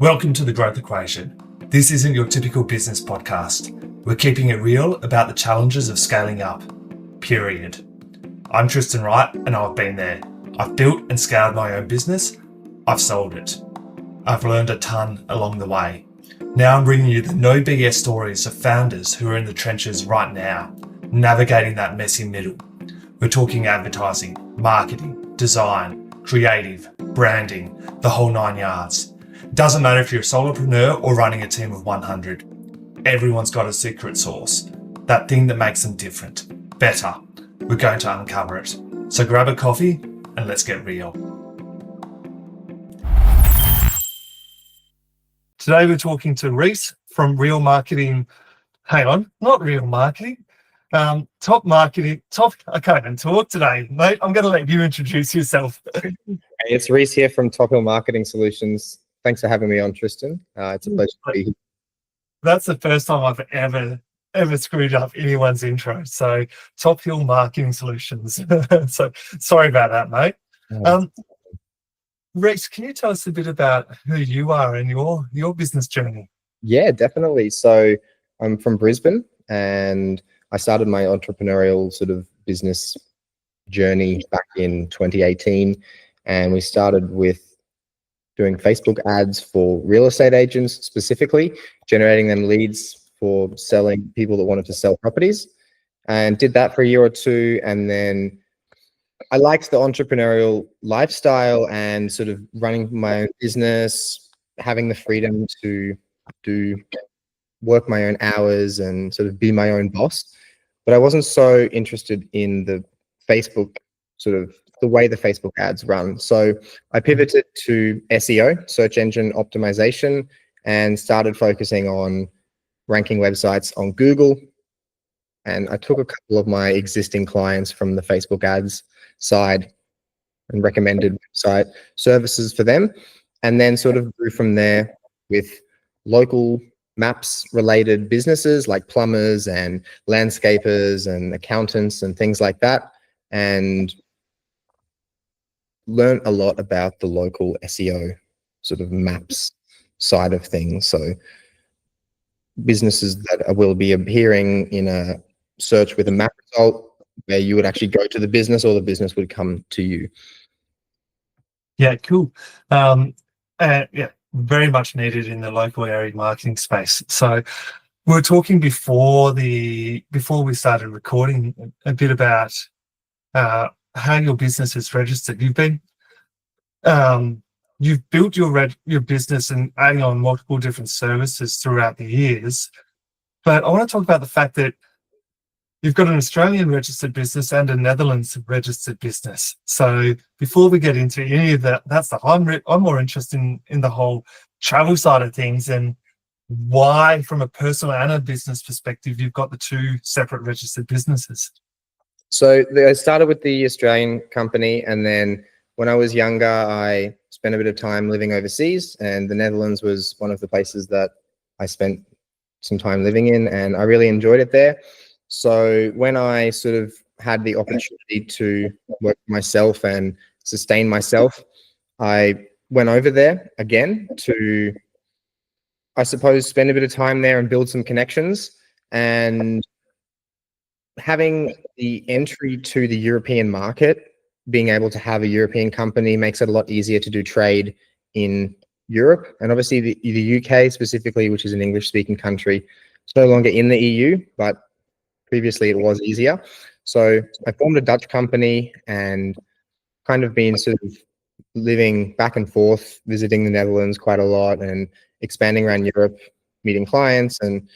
Welcome to The Growth Equation. This isn't your typical business podcast. We're keeping it real about the challenges of scaling up, period. I'm Tristan Wright and I've been there. I've built and scaled my own business. I've sold it. I've learned a ton along the way. Now I'm bringing you the no BS stories of founders who are in the trenches right now, navigating that messy middle. We're talking advertising, marketing, design, creative, branding, the whole 9 yards. Doesn't matter if you're a solopreneur or running a team of 100. Everyone's got a secret sauce, that thing that makes them different, better. We're going to uncover it. So grab a coffee and let's get real. Today we're talking to Rhys from Real Marketing. Hang on, not Real Marketing. Top Marketing. I can't even talk today, mate. I'm going to let you introduce yourself. Hey, it's Rhys here from Top Marketing Solutions. Thanks for having me on, Tristan. It's a pleasure to be here. That's the first time I've ever screwed up anyone's intro. So Top Hill Marketing Solutions. So sorry about that, mate. Rhys, can you tell us a bit about who you are and your business journey? Yeah, definitely. So I'm from Brisbane and I started my entrepreneurial sort of business journey back in 2018. And we started with doing Facebook ads for real estate agents, specifically generating them leads for selling people that wanted to sell properties, and did that for a year or two. And then I liked the entrepreneurial lifestyle and sort of running my own business, having the freedom to work my own hours and sort of be my own boss. But I wasn't so interested in the Facebook sort of the way the Facebook ads run. So I pivoted to SEO, search engine optimization, and started focusing on ranking websites on Google. And I took a couple of my existing clients from the Facebook ads side and recommended website services for them, and then sort of grew from there with local maps related businesses like plumbers and landscapers and accountants and things like that, and learn a lot about the local SEO sort of maps side of things. So businesses that will be appearing in a search with a map result where you would actually go to the business or the business would come to you. Yeah, cool. Yeah, very much needed in the local area marketing space. So we were talking before we started recording a bit about how your business is registered. You've built your business and adding on multiple different services throughout the years. But I want to talk about the fact that you've got an Australian registered business and a Netherlands registered business. So before we get into any of that stuff, I'm more interested in the whole travel side of things and why, from a personal and a business perspective, you've got the two separate registered businesses. So I started with the Australian company, and then when I was younger, I spent a bit of time living overseas, and the Netherlands was one of the places that I spent some time living in, and I really enjoyed it there. So when I sort of had the opportunity to work for myself and sustain myself, I went over there again to, I suppose, spend a bit of time there and build some connections. And having the entry to the European market, being able to have a European company makes it a lot easier to do trade in Europe. And obviously the UK specifically, which is an English-speaking country, it's no longer in the EU, but previously it was easier. So I formed a Dutch company and kind of been sort of living back and forth, visiting the Netherlands quite a lot and expanding around Europe, meeting clients and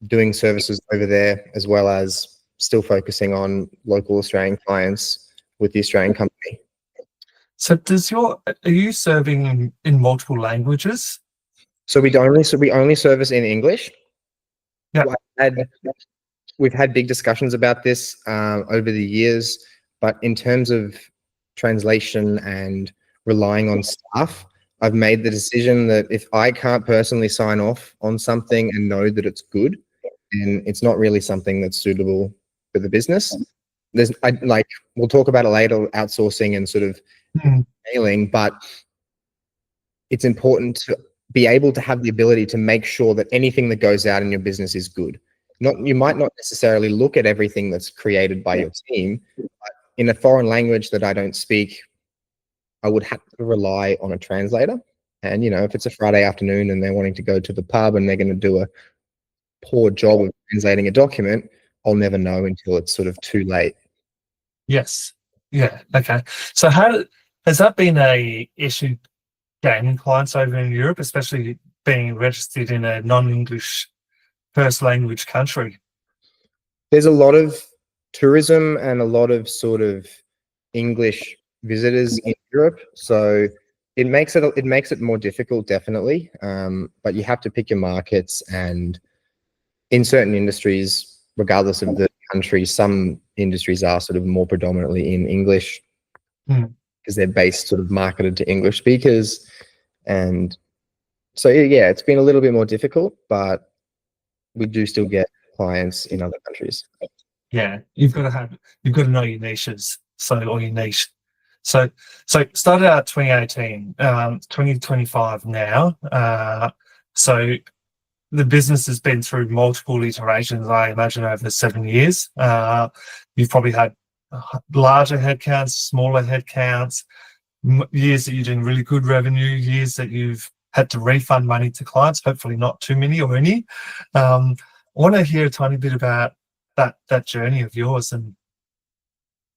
doing services over there, as well as still focusing on local Australian clients with the Australian company. So are you serving in multiple languages? So we only service in English. Yeah. We've had big discussions about this over the years, but in terms of translation and relying on staff, I've made the decision that if I can't personally sign off on something and know that it's good, and it's not really something that's suitable for the business. We'll talk about it later, outsourcing and sort of mailing, but it's important to be able to have the ability to make sure that anything that goes out in your business is good. You might not necessarily look at everything that's created by your team, but in a foreign language that I don't speak, I would have to rely on a translator. And, if it's a Friday afternoon and they're wanting to go to the pub and they're going to do a poor job of translating a document, I'll never know until it's sort of too late. Yes. Yeah. Okay. So has that been a issue gaining clients over in Europe, especially being registered in a non-English first language country? There's a lot of tourism and a lot of sort of English visitors in Europe, so it makes it more difficult, definitely. But you have to pick your markets, and in certain industries, regardless of the country, some industries are sort of more predominantly in English because they're based sort of marketed to English speakers. And so, yeah, it's been a little bit more difficult, but we do still get clients in other countries. Yeah, you've got to know your niches, or your niche. So started out 2018, 2025 now. So the business has been through multiple iterations, I imagine, over 7 years. You've probably had larger headcounts, smaller headcounts, years that you're doing really good revenue, years that you've had to refund money to clients, hopefully not too many or any. I want to hear a tiny bit about that journey of yours. And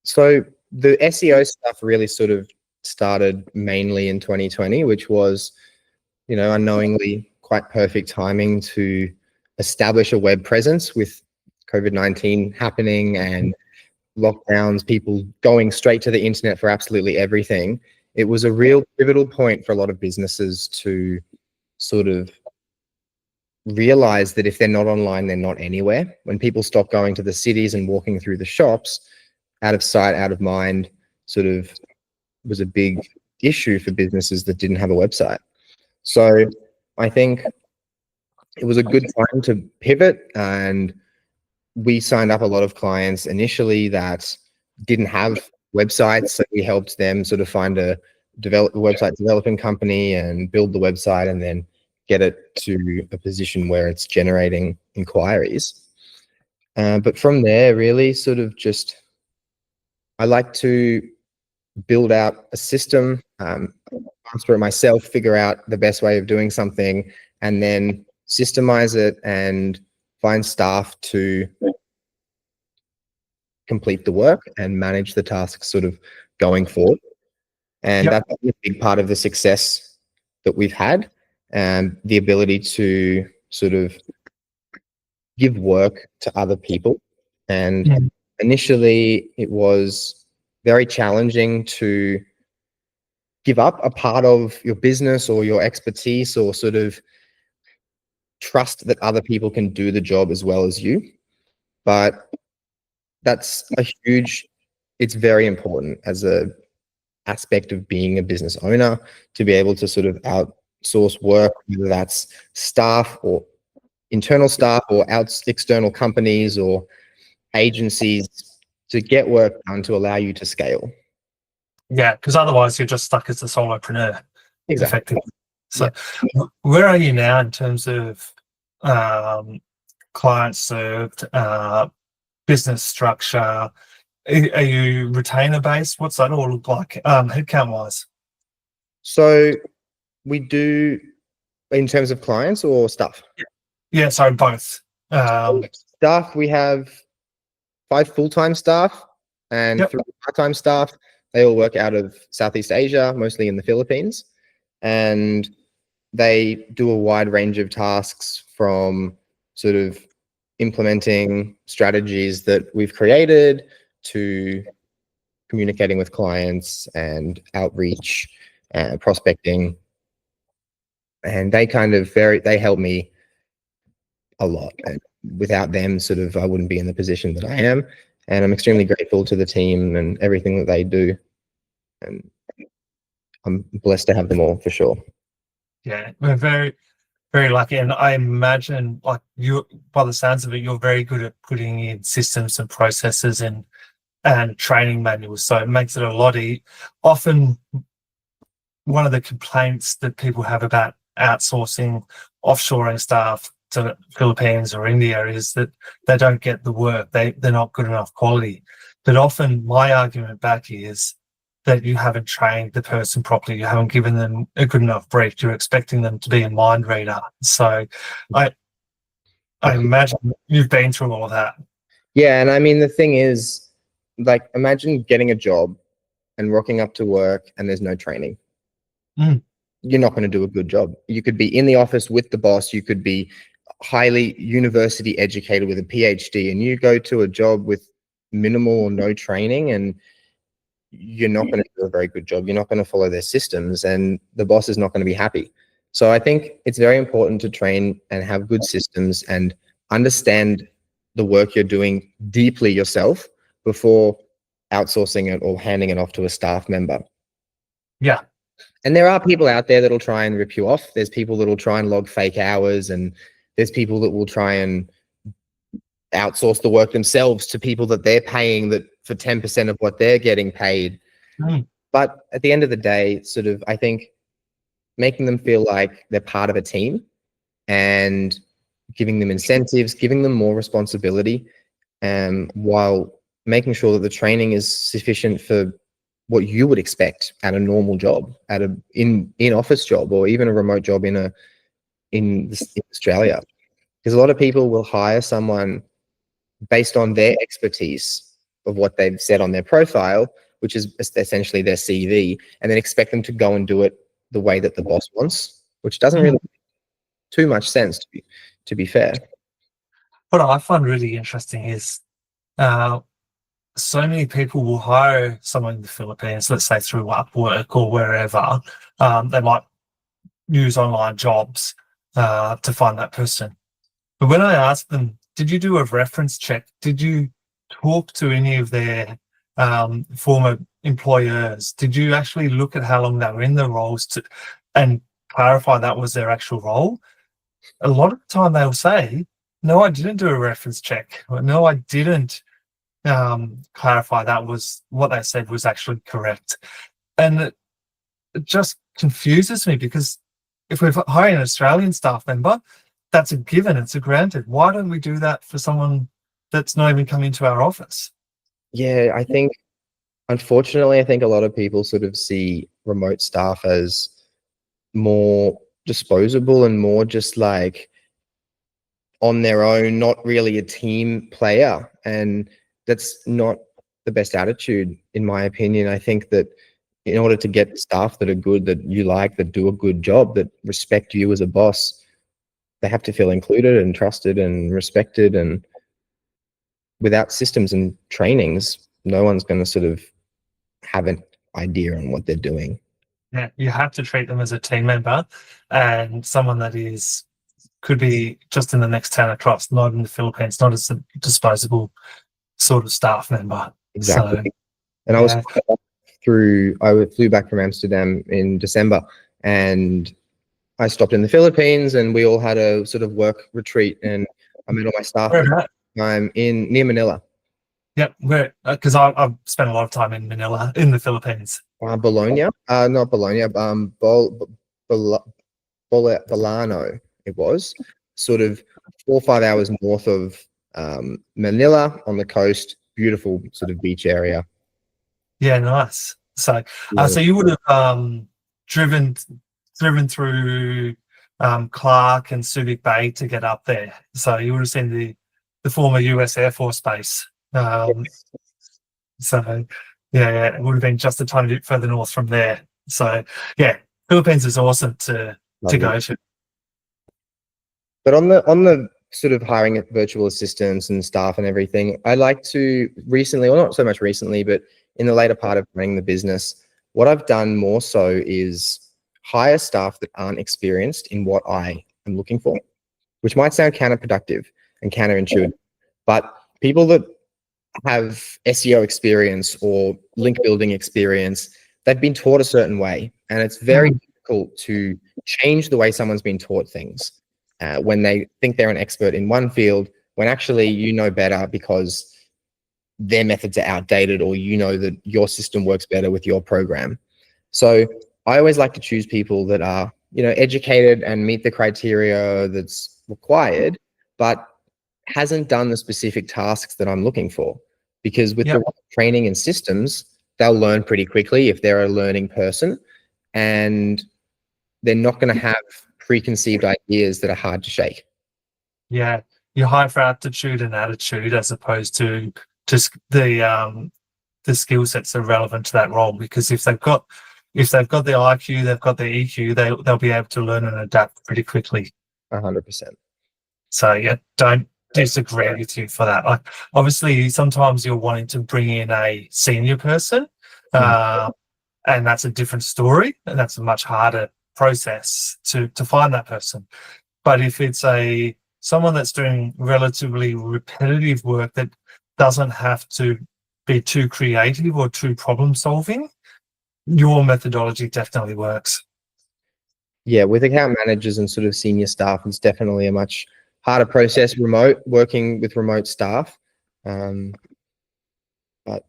so the SEO stuff really sort of started mainly in 2020, which was, unknowingly quite perfect timing to establish a web presence with COVID-19 happening and lockdowns, people going straight to the internet for absolutely everything. It was a real pivotal point for a lot of businesses to sort of realize that if they're not online, they're not anywhere. When people stop going to the cities and walking through the shops, out of sight, out of mind, sort of was a big issue for businesses that didn't have a website. So I think it was a good time to pivot, and we signed up a lot of clients initially that didn't have websites. So we helped them sort of find a website developing company and build the website and then get it to a position where it's generating inquiries. But from there, really sort of just, I like to build out a system, master it myself, figure out the best way of doing something, and then systemize it and find staff to complete the work and manage the tasks sort of going forward. And that's a big part of the success that we've had, and the ability to sort of give work to other people. And initially it was very challenging to give up a part of your business or your expertise, or sort of trust that other people can do the job as well as you. But it's very important as a aspect of being a business owner to be able to sort of outsource work, whether that's staff or internal staff or external companies or agencies, to get work done to allow you to scale. Yeah, because otherwise you're just stuck as a solopreneur. Exactly. Effectively. So where are you now in terms of clients served, business structure? Are you retainer based? What's that all look like, headcount wise? So we do, in terms of clients or staff? Yeah, sorry, both. Staff, we have 5 full-time staff and 3 part-time staff. They all work out of Southeast Asia, mostly in the Philippines, and they do a wide range of tasks, from sort of implementing strategies that we've created to communicating with clients and outreach and prospecting. And they they help me a lot. And without them, sort of, I wouldn't be in the position that I am. And I'm extremely grateful to the team and everything that they do. And I'm blessed to have them all, for sure. Yeah, we're very, very lucky. And I imagine, like, you, by the sounds of it, you're very good at putting in systems and processes and training manuals. So it makes it a lot easier. Often one of the complaints that people have about outsourcing, offshoring staff to Philippines or India is that they don't get the work. They're not good enough quality. But often my argument back is that you haven't trained the person properly. You haven't given them a good enough brief. You're expecting them to be a mind reader. So I imagine you've been through all of that. Yeah, and I mean, the thing is, like, imagine getting a job and rocking up to work and there's no training. You're not going to do a good job. You could be in the office with the boss. You could be highly university educated with a PhD, and you go to a job with minimal or no training, and you're not going to do a very good job. You're not going to follow their systems, and the boss is not going to be happy. So I think it's very important to train and have good systems and understand the work you're doing deeply yourself before outsourcing it or handing it off to a staff member. Yeah. And there are people out there that'll try and rip you off. There's people that'll try and log fake hours, and there's people that will try and outsource the work themselves to people that they're paying that for 10% of what they're getting paid. But at the end of the day, sort of, I think making them feel like they're part of a team and giving them incentives, giving them more responsibility, while making sure that the training is sufficient for what you would expect at a normal job, at a in office job, or even a remote job in Australia. Because a lot of people will hire someone based on their expertise of what they've said on their profile, which is essentially their CV, and then expect them to go and do it the way that the boss wants, which doesn't really make too much sense, to be fair. What I find really interesting is so many people will hire someone in the Philippines, let's say through Upwork or wherever. They might use online jobs to find that person. But when I ask them, did you do a reference check? Did you talk to any of their former employers? Did you actually look at how long they were in the roles and clarify that was their actual role? A lot of the time they'll say, no, I didn't do a reference check. Or, no, I didn't clarify that was what they said was actually correct. And it just confuses me, because if we're hiring an Australian staff member, that's a given, it's a granted. Why don't we do that for someone that's not even coming to our office? Yeah, I think, unfortunately, I think a lot of people sort of see remote staff as more disposable and more just like on their own, not really a team player. And that's not the best attitude, in my opinion. I think that in order to get staff that are good, that you like, that do a good job, that respect you as a boss, they have to feel included and trusted and respected. And without systems and trainings, no one's going to sort of have an idea on what they're doing. Yeah, you have to treat them as a team member and someone that could be just in the next town across, not in the Philippines, not as a disposable sort of staff member. Exactly. So, and I flew back from Amsterdam in December, and I stopped in the Philippines, and we all had a sort of work retreat, and I met all my staff. I'm near Manila. Yep, because I've spent a lot of time in Manila, in the Philippines. Bologna, not Bologna, Bolano. It was sort of 4 or 5 hours north of Manila on the coast. Beautiful sort of beach area. Yeah, nice. So, so you would have driven through Clark and Subic Bay to get up there. So you would have seen the former US Air Force Base. So yeah, it would have been just a tiny bit further north from there. So yeah, Philippines is awesome to go to. But on the sort of hiring virtual assistants and staff and everything, I like to recently, or not so much recently, but in the later part of running the business, what I've done more so is hire staff that aren't experienced in what I am looking for, which might sound counterproductive and counterintuitive, but people that have SEO experience or link building experience, they've been taught a certain way, and it's very difficult to change the way someone's been taught things when they think they're an expert in one field, when actually you know better because their methods are outdated, or you know that your system works better with your program. So I always like to choose people that are educated and meet the criteria that's required, but hasn't done the specific tasks that I'm looking for. Because with the right training and systems, they'll learn pretty quickly if they're a learning person, and they're not going to have preconceived ideas that are hard to shake. Yeah, you hire for aptitude and attitude as opposed to just the skill sets that are relevant to that role. Because if they've got the IQ, they've got the EQ, they'll be able to learn and adapt pretty quickly. 100%. So yeah, don't disagree with you for that. Like, obviously, sometimes you're wanting to bring in a senior person, and that's a different story, and that's a much harder process to find that person. But if it's someone that's doing relatively repetitive work that doesn't have to be too creative or too problem solving, your methodology definitely works. Yeah, with account managers and sort of senior staff, it's definitely a much harder process, working with remote staff. But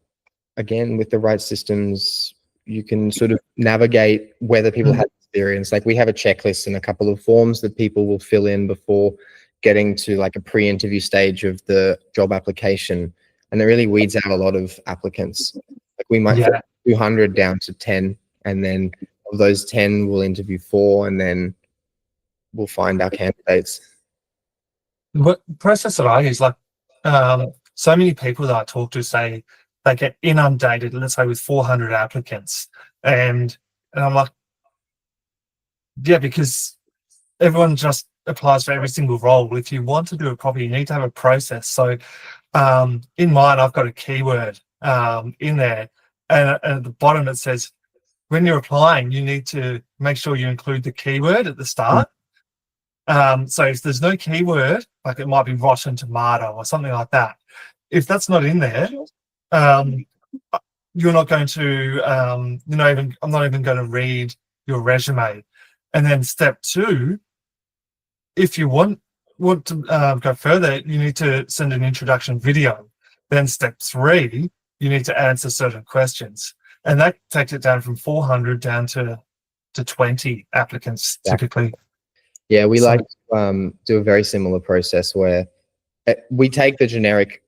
again, with the right systems, you can sort of navigate whether people have experience. Like, we have a checklist and a couple of forms that people will fill in before getting to like a pre-interview stage of the job application. And it really weeds out a lot of applicants. Like, we might put 200 down to 10, and then of those 10, we'll interview 4, and then we'll find our candidates. What process that I use, like, so many people that I talk to say they get inundated, let's say with 400 applicants, and I'm like, yeah, because everyone just applies for every single role. If you want to do it properly, you need to have a process. So in mine, I've got a keyword in there, and at the bottom it says, when you're applying, you need to make sure you include the keyword at the start. So if there's no keyword, like it might be Russian tomato or something like that, if that's not in there, you're not going to, I'm not even going to read your resume. And then step 2, if you want to go further, you need to send an introduction video. Then step 3, you need to answer certain questions. And that takes it down from 400 down to 20 applicants typically. Yeah, we like to do a very similar process where we take the generic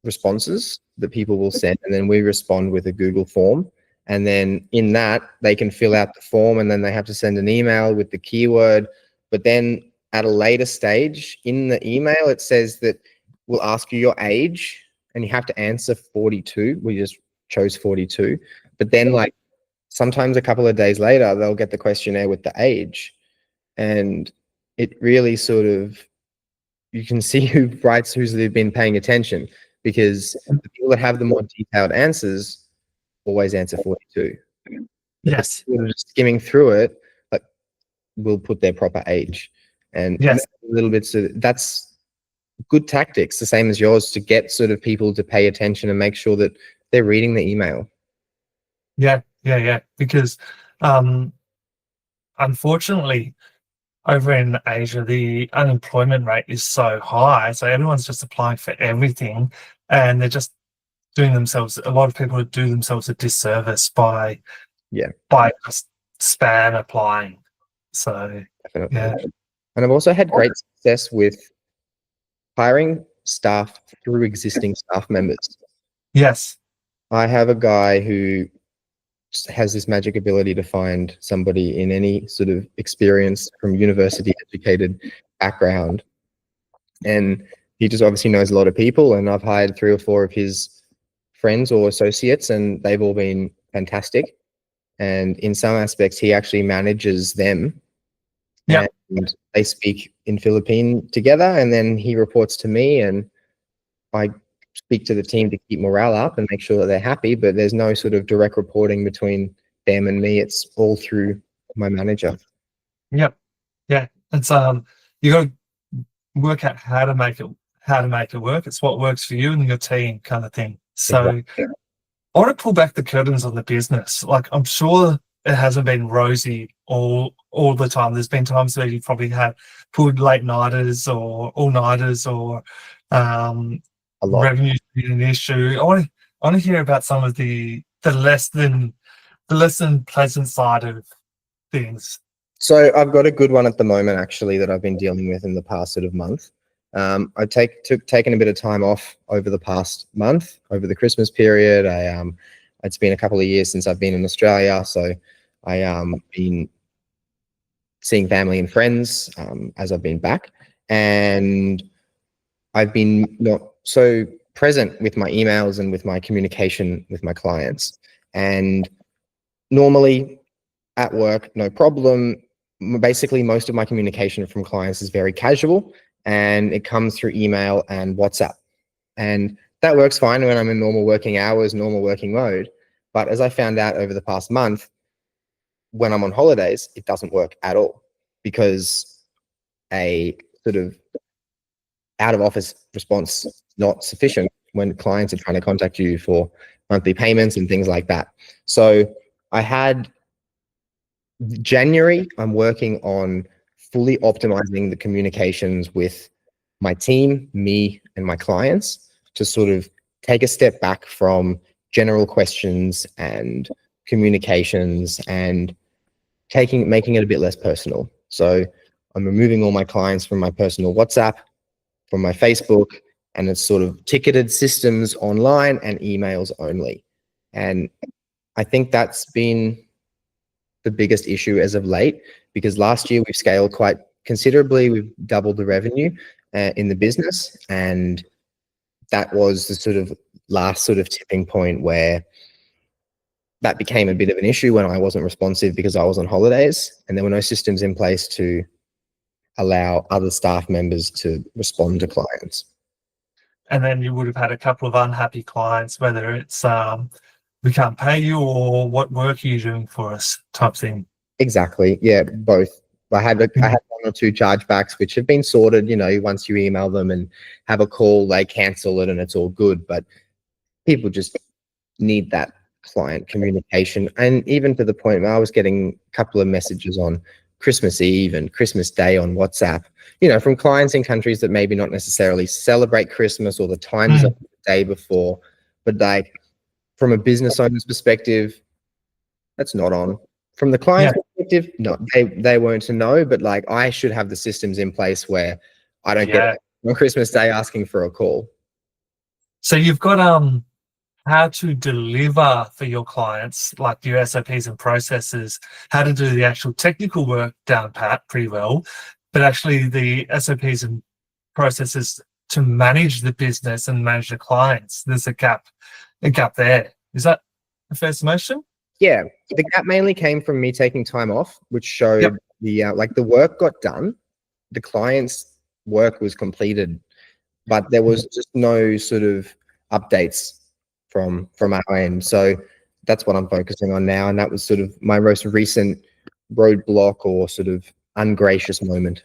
responses that people will send, and then we respond with a Google form. And then in that, they can fill out the form, and then they have to send an email with the keyword. But then at a later stage in the email, it says that we'll ask you your age, and you have to answer 42. We just chose 42. But then, like, sometimes a couple of days later, they'll get the questionnaire with the age. And it really sort of, you can see who writes, who's been paying attention, because the people that have the more detailed answers always answer 42. Yes. Just skimming through it, like, we'll put their proper age. And a little bit, so that's good tactics, the same as yours, to get sort of people to pay attention and make sure that they're reading the email. Yeah. Because unfortunately, over in Asia, the unemployment rate is so high, so everyone's just applying for everything, and they're just doing themselves. A lot of people do themselves a disservice by just spam applying. So definitely. yeah. And I've also had great success with hiring staff through existing staff members. Yes. I have a guy who has this magic ability to find somebody in any sort of experience from university educated background. And he just obviously knows a lot of people, and I've hired 3 or 4 of his friends or associates, and they've all been fantastic. And in some aspects, he actually manages them. Yeah. And they speak in Philippine together, and then he reports to me, and I speak to the team to keep morale up and make sure that they're happy, but there's no sort of direct reporting between them and me. It's all through my manager. Yep. Yeah. It's you got to work out how to make it work. It's what works for you and your team, kind of thing. So Exactly. I want to pull back the curtains on the business. Like, I'm sure it hasn't been rosy all the time. There's been times where you probably have pulled late nighters or all nighters, or A lot. revenue's been an issue. I want to hear about some of the less than pleasant side of things. So I've got a good one at the moment, actually, that I've been dealing with in the past sort of month. I've taken a bit of time off over the past month, over the Christmas period. It's been a couple of years since I've been in Australia, so been seeing family and friends as I've been back, and I've been not so present with my emails and with my communication with my clients. And normally at work, no problem. Basically, most of my communication from clients is very casual, and it comes through email and WhatsApp. And that works fine when I'm in normal working hours, normal working mode. But as I found out over the past month, when I'm on holidays, it doesn't work at all, because a sort of out of office response is not sufficient when clients are trying to contact you for monthly payments and things like that. So I had January, I'm working on fully optimizing the communications with my team, me, and my clients, to sort of take a step back from general questions and communications and making it a bit less personal. So I'm removing all my clients from my personal WhatsApp, from my Facebook, and it's sort of ticketed systems online and emails only. And I think that's been the biggest issue as of late, because last year we've scaled quite considerably. We've doubled the revenue in the business, and that was the sort of last sort of tipping point where that became a bit of an issue when I wasn't responsive because I was on holidays, and there were no systems in place to allow other staff members to respond to clients. And then you would have had a couple of unhappy clients, whether it's we can't pay you or what work are you doing for us type thing. Exactly. Yeah, both. I had one or two chargebacks which have been sorted. You know, once you email them and have a call, they cancel it and it's all good. But people just need that client communication. And even to the point where I was getting a couple of messages on Christmas Eve and Christmas Day on WhatsApp, you know, from clients in countries that maybe not necessarily celebrate Christmas or the time zone the day before, but like from a business owner's perspective, that's not on. From the client's perspective, no, they weren't to know, but like I should have the systems in place where I don't get on Christmas Day asking for a call. So you've got how to deliver for your clients, like your SOPs and processes, how to do the actual technical work down pat pretty well, but actually the SOPs and processes to manage the business and manage the clients, there's a gap there. Is that a fair summation? Yeah, the gap mainly came from me taking time off, which showed the like the work got done, the client's work was completed, but there was just no sort of updates from our end. So that's what I'm focusing on now, and that was sort of my most recent roadblock or sort of ungracious moment.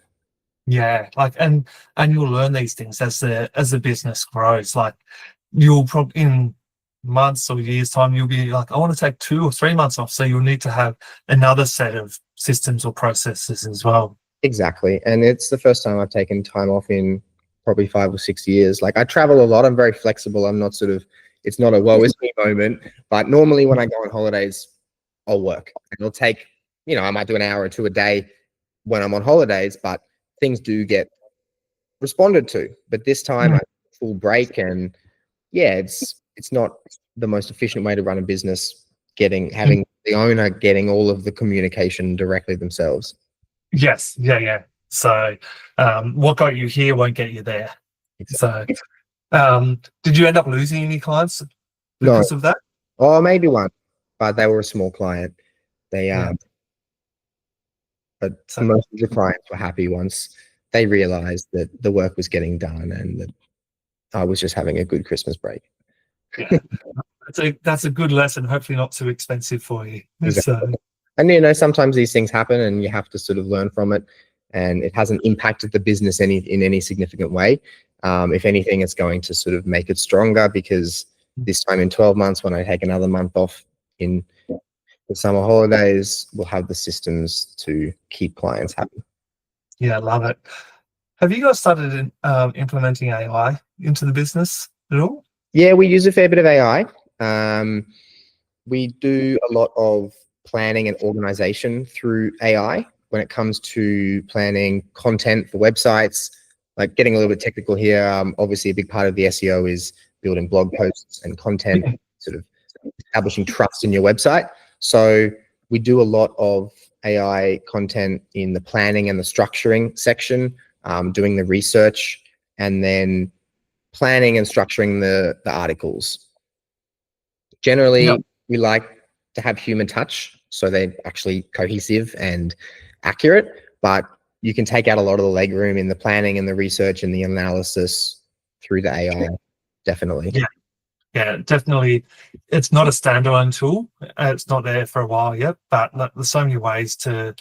Yeah, like and you'll learn these things as the business grows. Like you'll probably in months or years time you'll be like, I want to take 2 or 3 months off, so you'll need to have another set of systems or processes as well. Exactly, and it's the first time I've taken time off in probably 5 or 6 years. Like I travel a lot, I'm very flexible. I'm not sort of, it's not a woe is me moment, but normally when I go on holidays, I'll work and it'll take, you know, I might do an hour or two a day when I'm on holidays, but things do get responded to. But this time I full break, and yeah, it's not the most efficient way to run a business, having the owner getting all of the communication directly themselves. Yes, yeah. So what got you here won't get you there. Exactly. So did you end up losing any clients because of that? Oh, maybe one, but they were a small client. They but most of the clients were happy once they realized that the work was getting done and that I was just having a good Christmas break. Yeah, that's a good lesson. Hopefully not too expensive for you. Exactly. And you know, sometimes these things happen and you have to sort of learn from it, and it hasn't impacted the business in any significant way. If anything, it's going to sort of make it stronger, because this time in 12 months, when I take another month off in the summer holidays, we'll have the systems to keep clients happy. Yeah, I love it. Have you guys started implementing AI into the business at all? Yeah, we use a fair bit of AI. We do a lot of planning and organization through AI. when it comes to planning content for websites. Like, getting a little bit technical here, obviously a big part of the SEO is building blog posts and content, sort of establishing trust in your website. So we do a lot of AI content in the planning and the structuring section, doing the research, and then planning and structuring the articles. Generally, we like to have human touch, so they're actually cohesive and accurate, but you can take out a lot of the leg room in the planning and the research and the analysis through the AI, definitely. Yeah, definitely. It's not a standalone tool. It's not there for a while yet, but there's so many ways to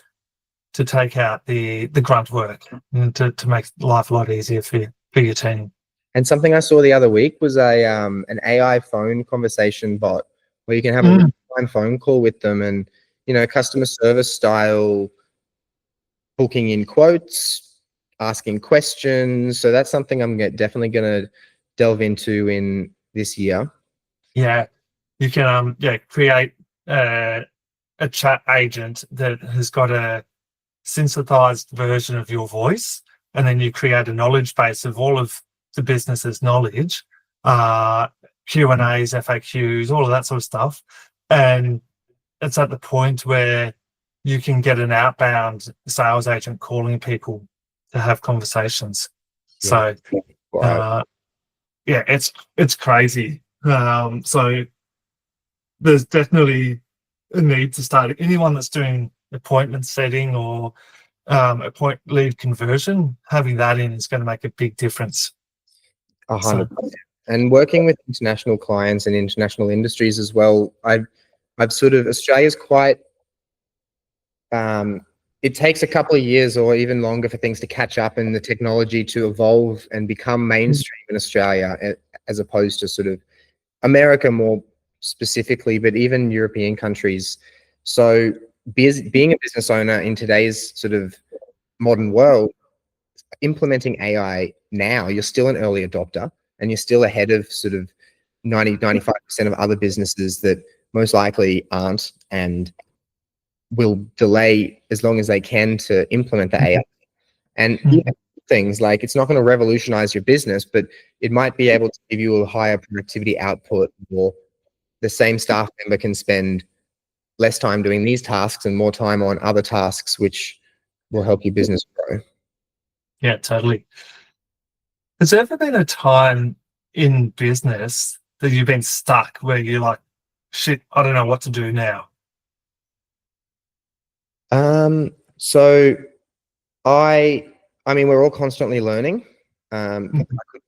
take out the grunt work and to make life a lot easier for your team. And something I saw the other week was an AI phone conversation bot where you can have a real-time phone call with them, and customer service style, booking in quotes, asking questions. So that's something I'm definitely going to delve into in this year. Yeah, you can create a chat agent that has got a synthesized version of your voice, and then you create a knowledge base of all of the business's knowledge, Q&As, FAQs, all of that sort of stuff. And it's at the point where you can get an outbound sales agent calling people to have conversations. Yeah. So, it's crazy. So there's definitely a need to start. Anyone that's doing appointment setting or appointment lead conversion, having that in is going to make a big difference. 100%. And working with international clients and international industries as well, I've sort of, Australia's quite, it takes a couple of years or even longer for things to catch up and the technology to evolve and become mainstream in Australia, as opposed to sort of America more specifically, but even European countries. So being a business owner in today's sort of modern world, implementing AI now, you're still an early adopter and you're still ahead of sort of 95% of other businesses that most likely aren't and will delay as long as they can to implement the AI. And things like, it's not going to revolutionize your business, but it might be able to give you a higher productivity output, or the same staff member can spend less time doing these tasks and more time on other tasks, which will help your business grow. Yeah, totally. Has there ever been a time in business that you've been stuck where you're like, shit, I don't know what to do now? So I mean, we're all constantly learning.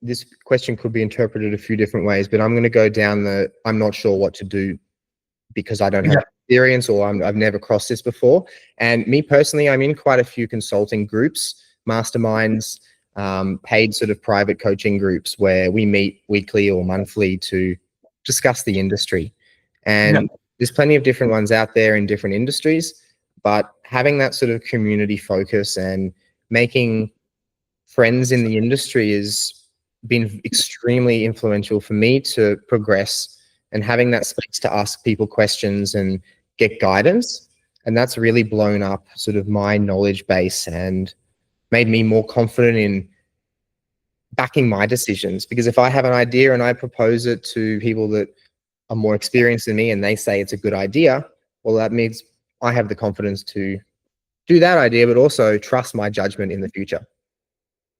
This question could be interpreted a few different ways, but I'm going to go down I'm not sure what to do because I don't have experience, or I've never crossed this before. And me personally, I'm in quite a few consulting groups, masterminds, paid sort of private coaching groups where we meet weekly or monthly to discuss the industry. And there's plenty of different ones out there in different industries, but having that sort of community focus and making friends in the industry has been extremely influential for me to progress, and having that space to ask people questions and get guidance. And that's really blown up sort of my knowledge base and made me more confident in backing my decisions. Because if I have an idea and I propose it to people that are more experienced than me and they say it's a good idea, well, that means I have the confidence to do that idea, but also trust my judgment in the future.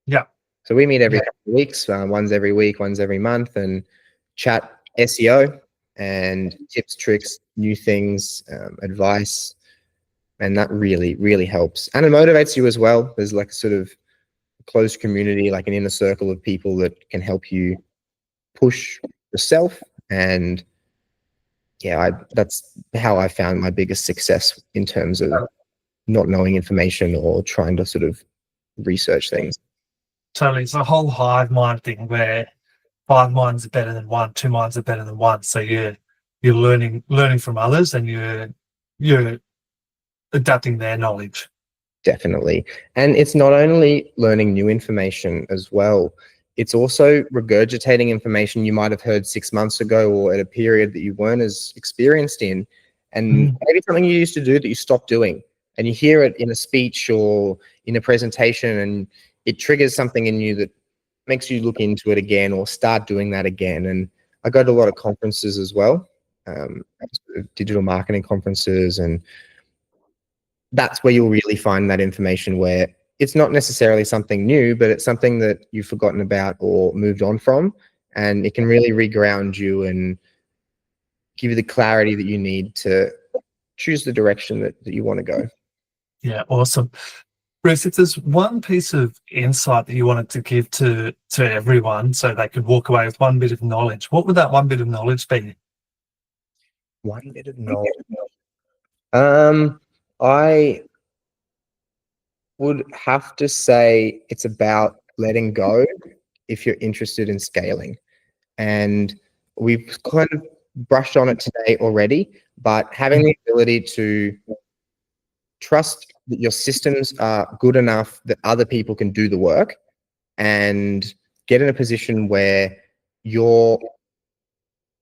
Yeah. So we meet every couple of weeks, one's every week, one's every month, and chat SEO and tips, tricks, new things, advice. And that really, really helps. And it motivates you as well. There's like sort of a closed community, like an inner circle of people that can help you push yourself. And that's how I found my biggest success in terms of not knowing information or trying to sort of research things. Totally. It's a whole hive mind thing where 5 minds are better than one, 2 minds are better than one. So you're learning from others, and you're adapting their knowledge. Definitely. And it's not only learning new information as well, it's also regurgitating information you might have heard 6 months ago or at a period that you weren't as experienced in, and maybe something you used to do that you stopped doing. and you hear it in a speech or in a presentation, and it triggers something in you that makes you look into it again or start doing that again. And I go to a lot of conferences as well, digital marketing conferences, and that's where you'll really find that information, where it's not necessarily something new, but it's something that you've forgotten about or moved on from, and it can really reground you and give you the clarity that you need to choose the direction that you want to go. Yeah, awesome. Rhys, if there's one piece of insight that you wanted to give to everyone so they could walk away with one bit of knowledge, what would that one bit of knowledge be? One bit of knowledge. I would have to say it's about letting go if you're interested in scaling. And we've kind of brushed on it today already, but having the ability to trust that your systems are good enough that other people can do the work, and get in a position where you're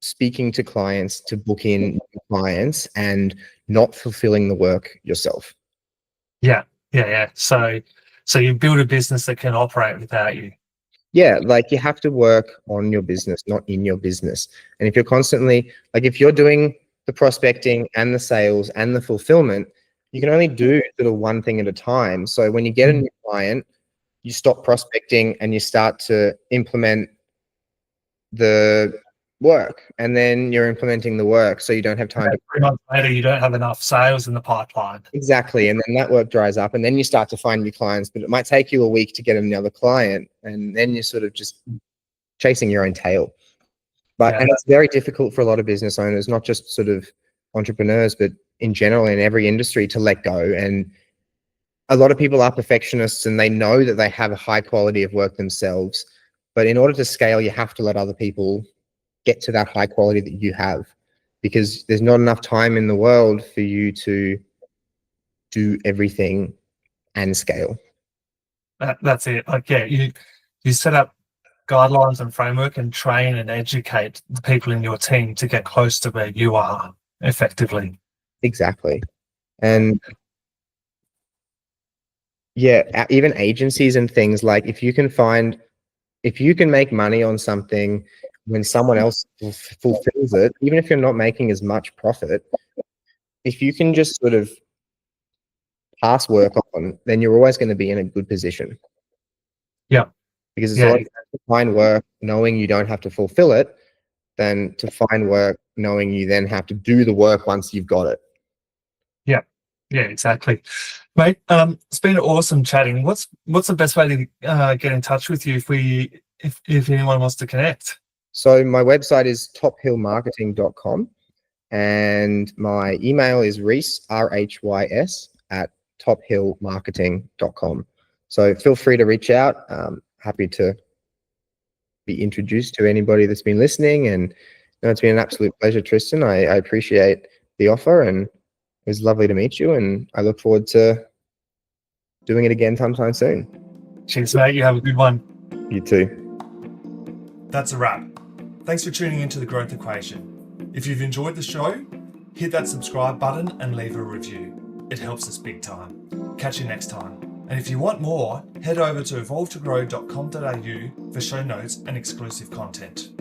speaking to clients to book in clients and not fulfilling the work yourself. Yeah. So you build a business that can operate without you. Yeah, like you have to work on your business, not in your business. And if you're constantly, like if you're doing the prospecting and the sales and the fulfillment, you can only do sort of one thing at a time. So when you get a new client, you stop prospecting and you start to implement the work, and then you're implementing the work, so you don't have time to 3 months later, you don't have enough sales in the pipeline. exactly, and then that work dries up, and then you start to find new clients, but it might take you a week to get another client, and then you're sort of just chasing your own tail. But and it's very difficult for a lot of business owners, not just sort of entrepreneurs, but in general in every industry, to let go. And a lot of people are perfectionists and they know that they have a high quality of work themselves, but in order to scale, you have to let other people get to that high quality that you have, because there's not enough time in the world for you to do everything and scale. That's it. Like, yeah, you set up guidelines and framework and train and educate the people in your team to get close to where you are effectively. Exactly. And yeah, even agencies and things, like if you can make money on something when someone else fulfills it, even if you're not making as much profit, if you can just sort of pass work on, then you're always going to be in a good position. Yeah. Because it's a lot better to find work knowing you don't have to fulfill it than to find work knowing you then have to do the work once you've got it. Yeah, exactly. Mate, it's been awesome chatting. What's the best way to get in touch with you if anyone wants to connect? So my website is tophillmarketing.com, and my email is Rhys, RHYS, at tophillmarketing.com. So feel free to reach out. Happy to be introduced to anybody that's been listening. And it's been an absolute pleasure, Tristan. I appreciate the offer, and it was lovely to meet you, and I look forward to doing it again sometime soon. Cheers, mate. You have a good one. You too. That's a wrap. Thanks for tuning into The Growth Equation. If you've enjoyed the show, hit that subscribe button and leave a review. It helps us big time. Catch you next time. And if you want more, head over to evolvetogrow.com.au for show notes and exclusive content.